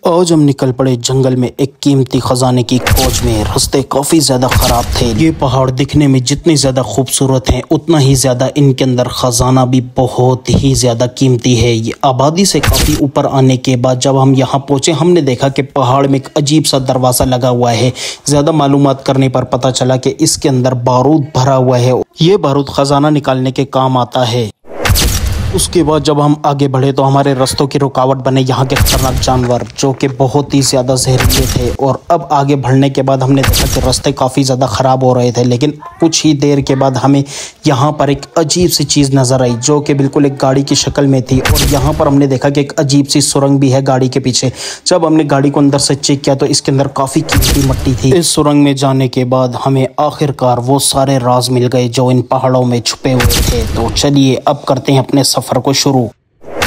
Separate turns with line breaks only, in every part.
आज हम निकल पड़े जंगल में एक कीमती खजाने की खोज में। रास्ते काफी ज्यादा खराब थे। ये पहाड़ दिखने में जितने ज्यादा खूबसूरत हैं उतना ही ज्यादा इनके अंदर खजाना भी बहुत ही ज्यादा कीमती है। ये आबादी से काफी ऊपर आने के बाद जब हम यहाँ पहुंचे हमने देखा कि पहाड़ में एक अजीब सा दरवाजा लगा हुआ है। ज्यादा मालूमात करने पर पता चला कि इसके अंदर बारूद भरा हुआ है। ये बारूद खजाना निकालने के काम आता है। उसके बाद जब हम आगे बढ़े तो हमारे रास्तों की रुकावट बने यहाँ के खतरनाक जानवर जो कि बहुत ही ज़्यादा जहरीले थे। और अब आगे बढ़ने के बाद हमने देखा कि रास्ते काफ़ी ज़्यादा ख़राब हो रहे थे। लेकिन कुछ ही देर के बाद हमें यहाँ पर एक अजीब सी चीज़ नज़र आई जो कि बिल्कुल एक गाड़ी की शक्ल में थी। और यहाँ पर हमने देखा कि एक अजीब सी सुरंग भी है गाड़ी के पीछे। जब हमने गाड़ी को अंदर से चेक किया तो इसके अंदर काफ़ी कीमती मिट्टी थी। इस सुरंग में जाने के बाद हमें आखिरकार वो सारे राज मिल गए जो इन पहाड़ों में छुपे हुए थे। तो चलिए अब करते हैं अपने सफ़र को शुरू।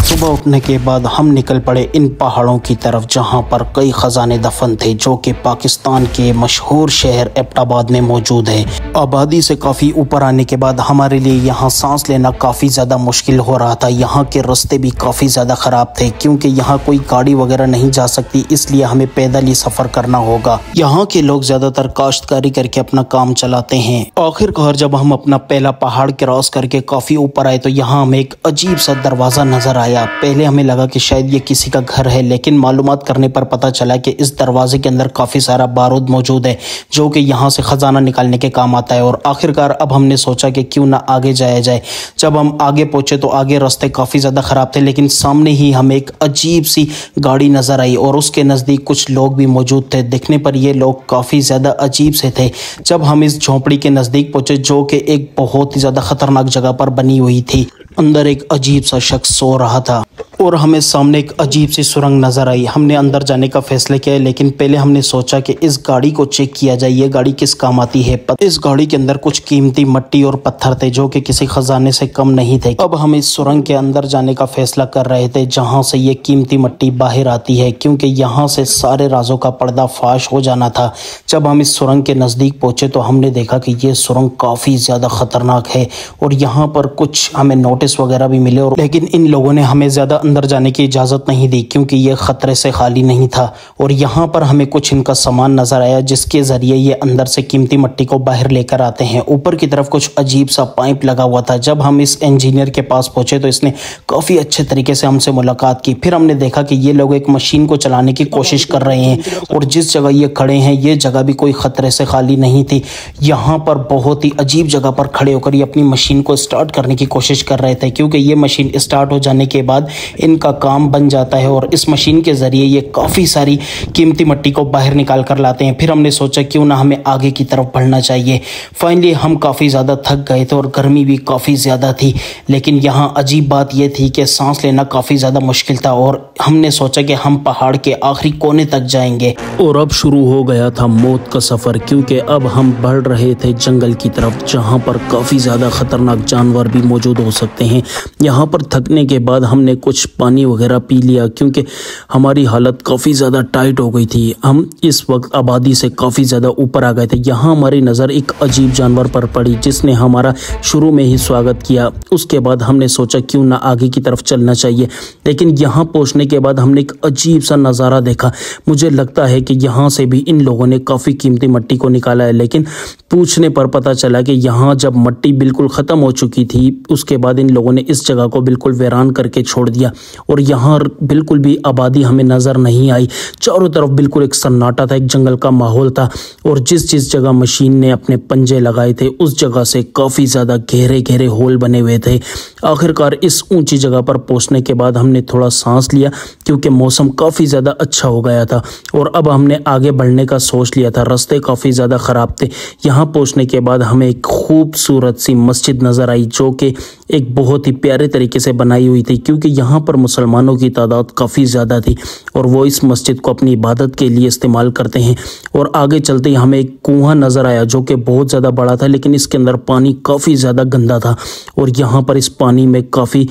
सुबह उठने के बाद हम निकल पड़े इन पहाड़ों की तरफ जहां पर कई खजाने दफन थे जो कि पाकिस्तान के मशहूर शहर एबटाबाद में मौजूद है। आबादी से काफ़ी ऊपर आने के बाद हमारे लिए यहाँ सांस लेना काफ़ी ज़्यादा मुश्किल हो रहा था। यहाँ के रास्ते भी काफ़ी ज़्यादा ख़राब थे क्योंकि यहाँ कोई गाड़ी वगैरह नहीं जा सकती, इसलिए हमें पैदल ही सफ़र करना होगा। यहाँ के लोग ज़्यादातर काश्तकारी करके अपना काम चलाते हैं। आखिरकार जब हम अपना पहला पहाड़ क्रॉस करके काफ़ी ऊपर आए तो यहाँ हमें एक अजीब सा दरवाज़ा नज़र आया। पहले हमें लगा कि शायद ये किसी का घर है, लेकिन मालूमात करने पर पता चला कि इस दरवाजे के अंदर काफ़ी सारा बारूद मौजूद है जो कि यहाँ से ख़जाना निकालने के काम आता है। और आखिरकार अब हमने सोचा कि क्यों ना आगे जाया जाए। जब हम आगे पहुँचे तो आगे रास्ते काफ़ी ज़्यादा ख़राब थे, लेकिन सामने ही हमें एक अजीब सी गाड़ी नज़र आई और उसके नज़दीक कुछ लोग भी मौजूद थे। दिखने पर ये लोग काफ़ी ज़्यादा अजीब से थे। जब हम इस झोंपड़ी के नज़दीक पहुँचे जो कि एक बहुत ही ज़्यादा ख़तरनाक जगह पर बनी हुई थी, अंदर एक अजीब सा शख्स सो रहा था और हमें सामने एक अजीब सी सुरंग नज़र आई। हमने अंदर जाने का फैसला किया, लेकिन पहले हमने सोचा कि इस गाड़ी को चेक किया जाए, ये गाड़ी किस काम आती है। इस गाड़ी के अंदर कुछ कीमती मिट्टी और पत्थर थे जो कि किसी खजाने से कम नहीं थे। अब हम इस सुरंग के अंदर जाने का फैसला कर रहे थे जहां से ये कीमती मिट्टी बाहर आती है, क्योंकि यहाँ से सारे राजों का पर्दाफाश हो जाना था। जब हम इस सुरंग के नज़दीक पहुँचे तो हमने देखा कि ये सुरंग काफ़ी ज़्यादा ख़तरनाक है और यहाँ पर कुछ हमें नोटिस वगैरह भी मिले। और लेकिन इन लोगों ने हमें ज़्यादा अंदर जाने की इजाज़त नहीं दी क्योंकि ये ख़तरे से खाली नहीं था। और यहाँ पर हमें कुछ इनका सामान नज़र आया जिसके ज़रिए ये अंदर से कीमती मिट्टी को बाहर लेकर आते हैं। ऊपर की तरफ कुछ अजीब सा पाइप लगा हुआ था। जब हम इस इंजीनियर के पास पहुँचे तो इसने काफ़ी अच्छे तरीके से हमसे मुलाकात की। फिर हमने देखा कि ये लोग एक मशीन को चलाने की कोशिश कर रहे हैं और जिस जगह ये खड़े हैं ये जगह भी कोई ख़तरे से खाली नहीं थी। यहाँ पर बहुत ही अजीब जगह पर खड़े होकर ये अपनी मशीन को स्टार्ट करने की कोशिश कर रहे थे क्योंकि ये मशीन स्टार्ट हो जाने के बाद इनका काम बन जाता है और इस मशीन के ज़रिए ये काफ़ी सारी कीमती मिट्टी को बाहर निकाल कर लाते हैं। फिर हमने सोचा क्यों ना हमें आगे की तरफ बढ़ना चाहिए। फाइनली हम काफ़ी ज़्यादा थक गए थे और गर्मी भी काफ़ी ज़्यादा थी, लेकिन यहाँ अजीब बात यह थी कि सांस लेना काफ़ी ज़्यादा मुश्किल था और हमने सोचा कि हम पहाड़ के आखिरी कोने तक जाएंगे। और अब शुरू हो गया था मौत का सफ़र क्योंकि अब हम बढ़ रहे थे जंगल की तरफ जहाँ पर काफ़ी ज़्यादा ख़तरनाक जानवर भी मौजूद हो सकते हैं। यहाँ पर थकने के बाद हमने कुछ पानी वगैरह पी लिया क्योंकि हमारी हालत काफ़ी ज़्यादा टाइट हो गई थी। हम इस वक्त आबादी से काफ़ी ज़्यादा ऊपर आ गए थे। यहाँ हमारी नज़र एक अजीब जानवर पर पड़ी जिसने हमारा शुरू में ही स्वागत किया। उसके बाद हमने सोचा क्यों ना आगे की तरफ चलना चाहिए, लेकिन यहाँ पहुँचने के बाद हमने एक अजीब सा नज़ारा देखा। मुझे लगता है कि यहाँ से भी इन लोगों ने काफ़ी कीमती मिट्टी को निकाला है, लेकिन पूछने पर पता चला कि यहाँ जब मिट्टी बिल्कुल ख़त्म हो चुकी थी उसके बाद इन लोगों ने इस जगह को बिल्कुल वीरान करके छोड़ दिया और यहाँ बिल्कुल भी आबादी हमें नज़र नहीं आई। चारों तरफ बिल्कुल एक सन्नाटा था, एक जंगल का माहौल था और जिस जगह मशीन ने अपने पंजे लगाए थे उस जगह से काफ़ी ज़्यादा गहरे गहरे होल बने हुए थे। आखिरकार इस ऊंची जगह पर पहुंचने के बाद हमने थोड़ा सांस लिया क्योंकि मौसम काफ़ी ज़्यादा अच्छा हो गया था और अब हमने आगे बढ़ने का सोच लिया था। रास्ते काफ़ी ज़्यादा ख़राब थे। यहाँ पहुँचने के बाद हमें एक खूबसूरत सी मस्जिद नज़र आई जो कि एक बहुत ही प्यारे तरीके से बनाई हुई थी क्योंकि यहाँ पर मुसलमानों की तादाद काफ़ी ज़्यादा थी और वो इस मस्जिद को अपनी इबादत के लिए इस्तेमाल करते हैं। और आगे चलते ही हमें एक कुआं नज़र आया जो कि बहुत ज़्यादा बड़ा था, लेकिन इसके अंदर पानी काफ़ी ज़्यादा गंदा था और यहाँ पर इस पानी में काफ़ी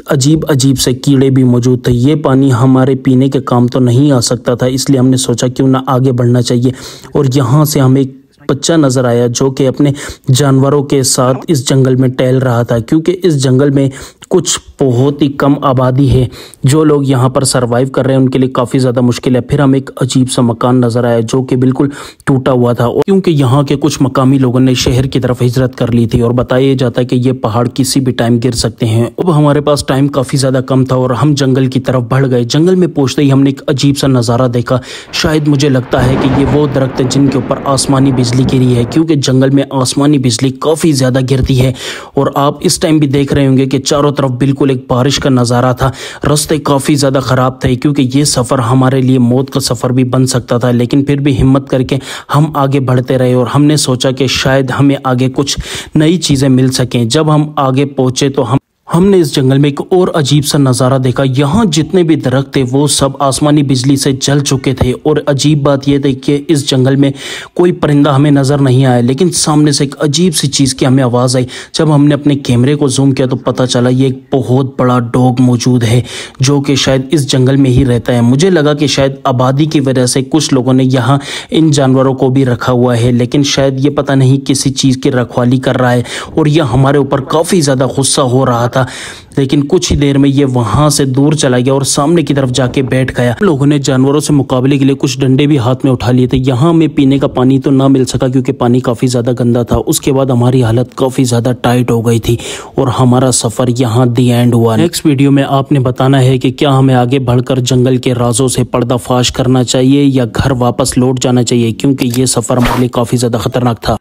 अजीब से कीड़े भी मौजूद थे। ये पानी हमारे पीने के काम तो नहीं आ सकता था, इसलिए हमने सोचा क्यों ना आगे बढ़ना चाहिए। और यहाँ से हमें बच्चा नजर आया जो कि अपने जानवरों के साथ इस जंगल में टहल रहा था, क्योंकि इस जंगल में कुछ बहुत ही कम आबादी है। जो लोग यहाँ पर सरवाइव कर रहे हैं उनके लिए काफ़ी ज़्यादा मुश्किल है। फिर हमें एक अजीब सा मकान नज़र आया जो कि बिल्कुल टूटा हुआ था, क्योंकि यहाँ के कुछ मकामी लोगों ने शहर की तरफ हिजरत कर ली थी और बताया जाता है कि ये पहाड़ किसी भी टाइम गिर सकते हैं। अब हमारे पास टाइम काफ़ी ज़्यादा कम था और हम जंगल की तरफ बढ़ गए। जंगल में पहुँचते ही हमने एक अजीब सा नज़ारा देखा। शायद मुझे लगता है कि ये वो दरख्त है जिनके ऊपर आसमानी बिजली गिरी है, क्योंकि जंगल में आसमानी बिजली काफ़ी ज़्यादा गिरती है। और आप इस टाइम भी देख रहे होंगे कि चारों तरफ बिल्कुल एक बारिश का नज़ारा था। रास्ते काफ़ी ज़्यादा ख़राब थे, क्योंकि ये सफ़र हमारे लिए मौत का सफ़र भी बन सकता था। लेकिन फिर भी हिम्मत करके हम आगे बढ़ते रहे और हमने सोचा कि शायद हमें आगे कुछ नई चीज़ें मिल सकें। जब हम आगे पहुँचे तो हमने इस जंगल में एक और अजीब सा नज़ारा देखा। यहाँ जितने भी दरख्त थे वो सब आसमानी बिजली से जल चुके थे। और अजीब बात यह थी कि इस जंगल में कोई परिंदा हमें नज़र नहीं आया, लेकिन सामने से एक अजीब सी चीज़ की हमें आवाज़ आई। जब हमने अपने कैमरे को जूम किया तो पता चला ये एक बहुत बड़ा डॉग मौजूद है जो कि शायद इस जंगल में ही रहता है। मुझे लगा कि शायद आबादी की वजह से कुछ लोगों ने यहाँ इन जानवरों को भी रखा हुआ है, लेकिन शायद ये पता नहीं किसी चीज़ की रखवाली कर रहा है और यह हमारे ऊपर काफ़ी ज़्यादा गुस्सा हो रहा था। लेकिन कुछ ही देर में ये वहां से दूर चला गया और सामने की तरफ जाके बैठ गया। लोगों ने जानवरों से मुकाबले के लिए कुछ डंडे भी हाथ में उठा लिए थे। यहाँ हमें पीने का पानी तो ना मिल सका क्योंकि पानी काफ़ी ज़्यादा गंदा था। उसके बाद हमारी हालत काफ़ी ज़्यादा टाइट हो गई थी और हमारा सफ़र यहाँ दी एंड हुआ। नेक्स्ट वीडियो में आपने बताना है कि क्या हमें आगे बढ़कर जंगल के राजों से पर्दाफाश करना चाहिए या घर वापस लौट जाना चाहिए, क्योंकि ये सफ़र हमारे लिए काफ़ी ज़्यादा खतरनाक था।